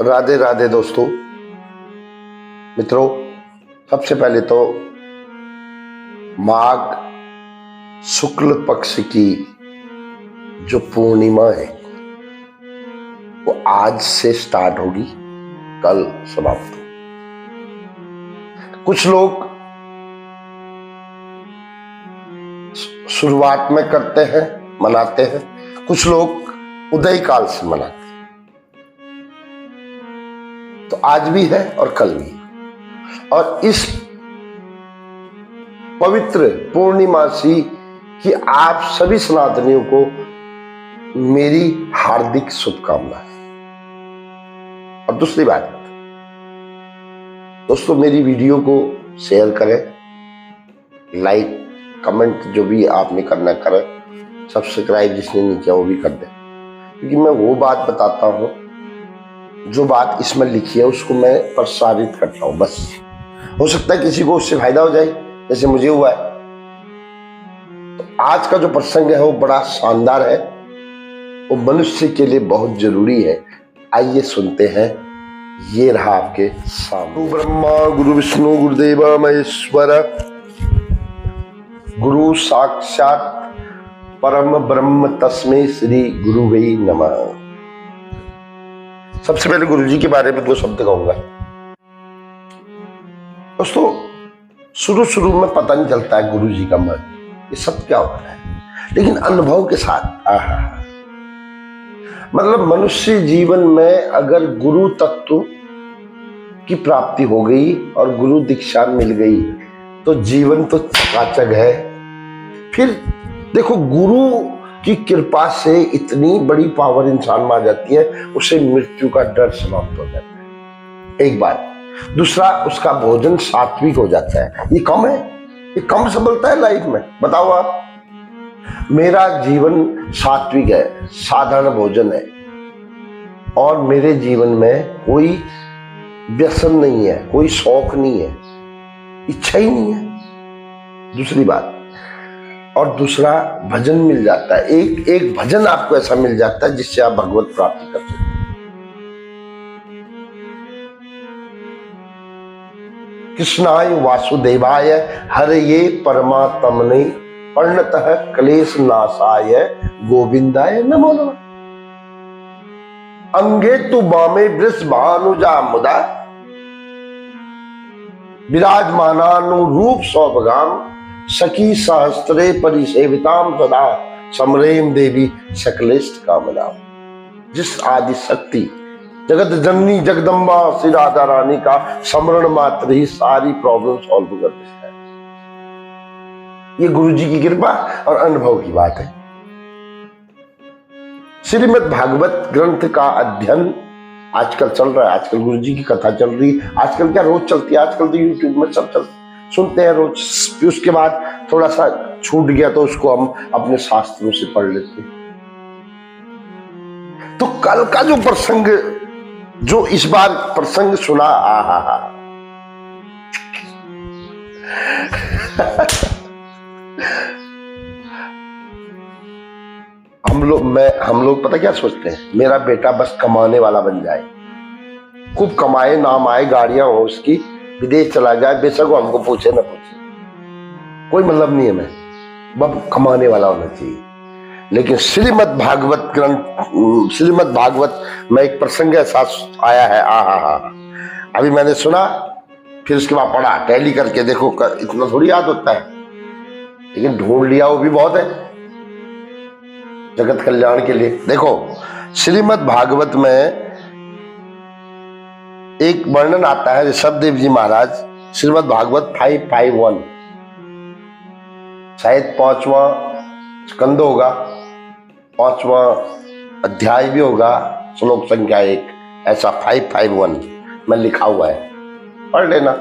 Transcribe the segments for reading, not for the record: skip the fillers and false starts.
राधे राधे दोस्तों, मित्रों। सबसे पहले तो माघ शुक्ल पक्ष की जो पूर्णिमा है वो आज से स्टार्ट होगी, कल समाप्त होगी। कुछ लोग शुरुआत में करते हैं, मनाते हैं, कुछ लोग उदय काल से मनाते हैं। तो आज भी है और कल भी है। और इस पवित्र पूर्णिमासी की आप सभी सनातनियों को मेरी हार्दिक शुभकामनाएं। और दूसरी बात दोस्तों, मेरी वीडियो को शेयर करें, लाइक कमेंट जो भी आपने करना करें, सब्सक्राइब जिसने नहीं किया वो भी कर दे। क्योंकि मैं वो बात बताता हूं, जो बात इसमें लिखी है उसको मैं प्रसारित करता हूं। बस हो सकता है किसी को उससे फायदा हो जाए, जैसे मुझे हुआ है। तो आज का जो प्रसंग है वो बड़ा शानदार है, वो मनुष्य के लिए बहुत जरूरी है। आइए सुनते हैं। ये रहा आपके सामने। ब्रह्मा गुरु विष्णु गुरुदेव महेश्वर, गुरु साक्षात परम ब्रह्म तस्मै श्री गुरुवे नमः। सबसे पहले गुरु जी के बारे में दो शब्द कहूंगा। दोस्तों, शुरू में पता नहीं चलता है गुरु जी का मन, ये सब क्या होता है, लेकिन अनुभव के साथ मतलब मनुष्य जीवन में अगर गुरु तत्व की प्राप्ति हो गई और गुरु दीक्षा मिल गई तो जीवन तो चकाचक है। फिर देखो, गुरु की कृपा से इतनी बड़ी पावर इंसान में आ जाती है, उसे मृत्यु का डर समाप्त हो जाता है। एक बात। दूसरा, उसका भोजन सात्विक हो जाता है। ये कम है, ये कम संभलता है लाइफ में। बताओ आप, मेरा जीवन सात्विक है, साधारण भोजन है, और मेरे जीवन में कोई व्यसन नहीं है, कोई शौक नहीं है, इच्छा ही नहीं है। दूसरी बात। और दूसरा, भजन मिल जाता है। एक भजन आपको ऐसा मिल जाता है जिससे आप भगवत प्राप्ति कर सकते हैं। कृष्णाय वासुदेवाय हरये परमात्मने प्रणतः क्लेश नाशाय गोविंदाय नमो नमः। अंगे तु बामे वृषभानुजा मुदा विराजमानानुरूप सौभगाम सखी सहस्त्रे परिसेविताम सदा समरेम देवी सकलेष्ट कामनाम। जिस आदि शक्ति जगत जननी जगदम्बा श्री राधा रानी का स्मरण मात्र ही सारी प्रॉब्लम सॉल्व कर देता है। ये गुरु जी की कृपा और अनुभव की बात है। श्रीमद् भागवत ग्रंथ का अध्ययन आजकल चल रहा है। आजकल गुरु जी की कथा चल रही है। आजकल क्या रोज चलती है, आजकल तो यूट्यूब में सब सुनते हैं रोज। उसके बाद थोड़ा सा छूट गया तो उसको हम अपने शास्त्रों से पढ़ लेते हैं। तो कल का जो प्रसंग, जो इस बार प्रसंग सुना, हम लोग पता क्या सोचते हैं, मेरा बेटा बस कमाने वाला बन जाए, खूब कमाए, नाम आए, गाड़ियां हो उसकी, विदेश चला जाए, बेशक वो हमको पूछे ना पूछे, कोई मतलब नहीं है। मैं बस कमाने वाला होना चाहिए। लेकिन श्रीमद् भागवत में एक प्रसंग ऐसा आया है, अभी मैंने सुना, फिर उसके बाद पढ़ा, टैली करके देखो, इतना थोड़ी याद होता है, लेकिन ढूंढ लिया वो भी बहुत है जगत कल्याण के लिए। देखो, श्रीमद् भागवत में एक वर्णन आता है ऋषभदेव जी महाराज, श्रीमद् भागवत 551, शायद 5वां स्कंद होगा, 5वां अध्याय भी होगा, श्लोक संख्या 1, ऐसा 551 में लिखा हुआ है। पढ़ लेना,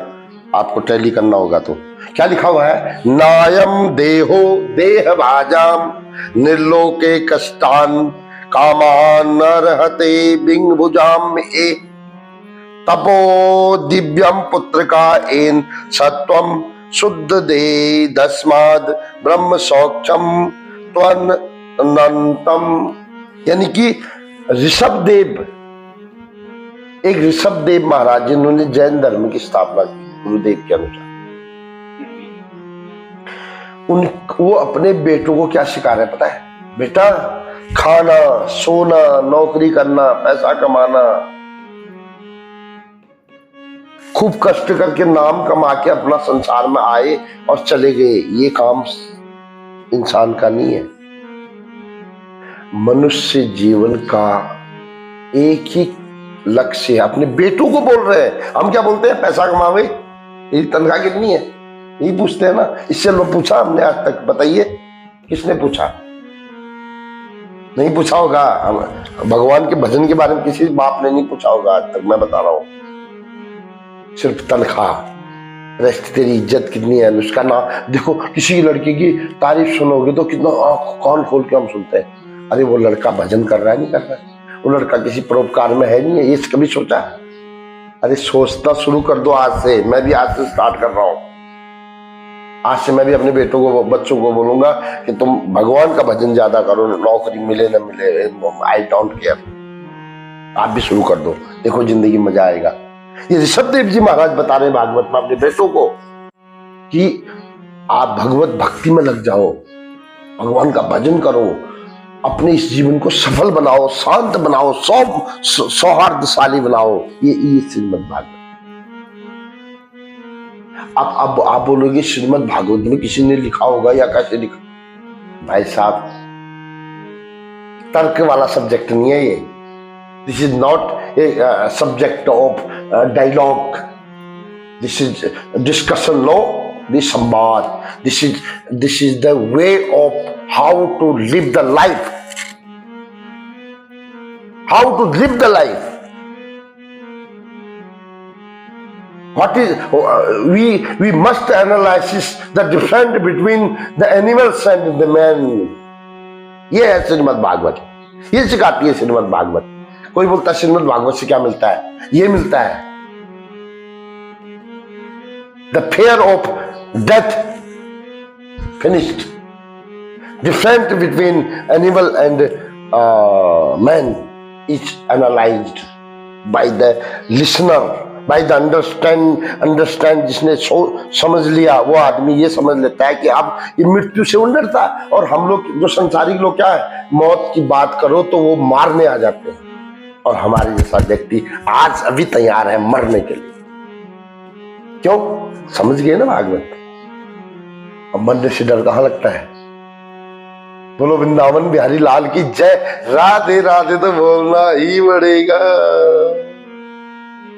आपको टैली करना होगा तो। क्या लिखा हुआ है? नायम देहो देह भाजाम निर्लोके कष्टान कामान नरहते बिंग भुजाम ए तपो दिव्यम पुत्र का एन सत्वम शुद्ध दे दस्माद ब्रह्म सौक्षम त्वनंतम। यानी कि ऋषभदेव, एक ऋषभदेव महाराज जिन्होंने जैन धर्म की स्थापना की गुरुदेव के अनुसार, वो अपने बेटों को क्या सिखा रहे हैं पता है? बेटा, खाना, सोना, नौकरी करना, पैसा कमाना, खूब कष्ट करके नाम कमा के अपना संसार में आए और चले गए, ये काम इंसान का नहीं है। मनुष्य जीवन का एक ही लक्ष्य है। अपने बेटों को बोल रहे हैं, हम क्या बोलते हैं? पैसा कमावे, ये तनख्वाह कितनी है, यही पूछते हैं ना। इससे लोग पूछा हमने आज तक? बताइए, किसने पूछा? नहीं पूछा होगा। भगवान के भजन के बारे में किसी बाप ने नहीं पूछा होगा आज तक, मैं बता रहा हूं। सिर्फ तनख्वाह। रेस्ट तेरी इज्जत कितनी है, उसका नाम देखो। किसी लड़की की तारीफ सुनोगे तो कितना कान खोल के हम सुनते हैं, अरे वो लड़का भजन कर रहा है, नहीं कर रहा है, वो लड़का किसी परोपकार में है, नहीं है, ये कभी सोचा? अरे सोचना शुरू कर दो आज से। मैं भी आज से स्टार्ट कर रहा हूं। आज से मैं भी अपने बेटों को, बच्चों को बोलूंगा कि तुम भगवान का भजन ज्यादा करो, नौकरी मिले न मिले, आई डोंट केयर। आप भी शुरू कर दो, देखो जिंदगी में मजा आएगा। ये ऋषभदेव जी महाराज बता रहे भागवत में अपने बेटों को कि आप भगवत भक्ति में लग जाओ, भगवान का भजन करो, अपने इस जीवन को सफल बनाओ, शांत बनाओ, सौहार्दशाली बनाओ। ये श्रीमद् भागवत। अब आप बोलोगे श्रीमद् भागवत में किसी ने लिखा होगा या कैसे लिखा? भाई साहब, तर्क वाला सब्जेक्ट नहीं है ये। This is not a subject of dialogue, this is discussion, no, this संवाद, this is the way of how to live the life, how to live the life. What is we must analyze the difference between the animals and the man. ये है श्रीमद् भागवत, ये सिखाती है श्रीमद् भागवत। कोई बोलता है श्रीमद् भागवत से क्या मिलता है? ये मिलता है, the fear of death finished. Difference between animal and man is analyzed by the listener. By the understand जिसने समझ लिया, वो आदमी ये समझ लेता है कि अब ये मृत्यु से नहीं डरता। और हम लोग जो संसारिक लोग क्या है, मौत की बात करो तो वो मारने आ जाते हैं, और हमारे जैसा व्यक्ति आज अभी तैयार है मरने के लिए। क्यों? समझ गए ना भागवत। अब मरने से डर कहां लगता है? बोलो वृंदावन बिहारी लाल की जय। राधे राधे तो बोलना ही पड़ेगा।